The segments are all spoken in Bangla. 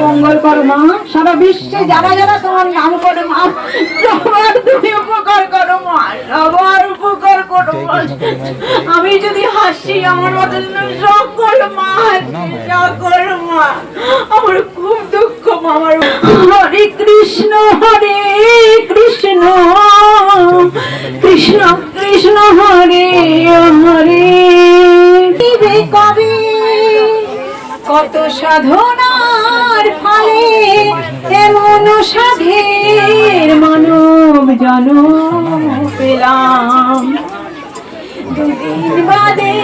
মঙ্গল করো মা, সারা বিশ্বে যারা যারা তোমার নাম করে মা, সবার তুমি উপকার করো মা, সবার উপকার করো মা। আমি যদি হাসি আমার মতন সকল মা সকল মা, আমার খুব দুঃখ মা। আমার হরে কৃষ্ণ কৃষ্ণ কৃষ্ণ হরে হরে। কবি কত সাধনার ফলে এমন সাধের মানব জন্ম পেলাম। দুদিন বাদে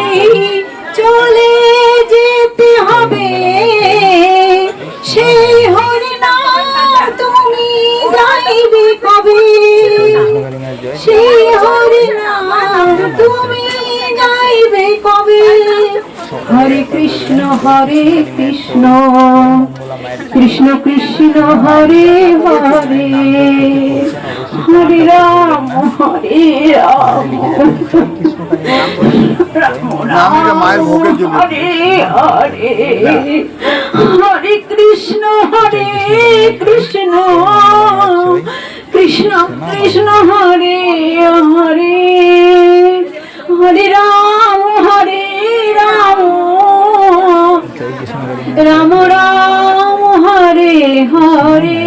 চলে যেতে হবে, সেই হরিনাম তুমি গাইবে কবে, সেই হরিনাম তুমি গাইবে কবে। হরে কৃষ্ণ কৃষ্ণ কৃষ্ণ হরে হরে, হরে রাম হরে রাম হরে হরে, হরে কৃষ্ণ কৃষ্ণ কৃষ্ণ হরে হরে, হরে রাম রাম রাম হরে হরে,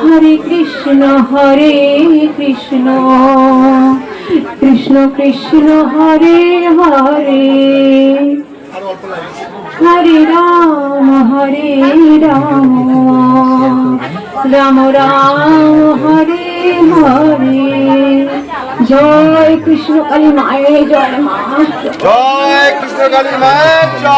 হরে কৃষ্ণ কৃষ্ণ কৃষ্ণ হরে হরে, হরে রাম রাম রাম হরে হরে। জয় কৃষ্ণ কালী মায়ের জয় মা, জয় কৃষ্ণ কালী মায়ের জয়।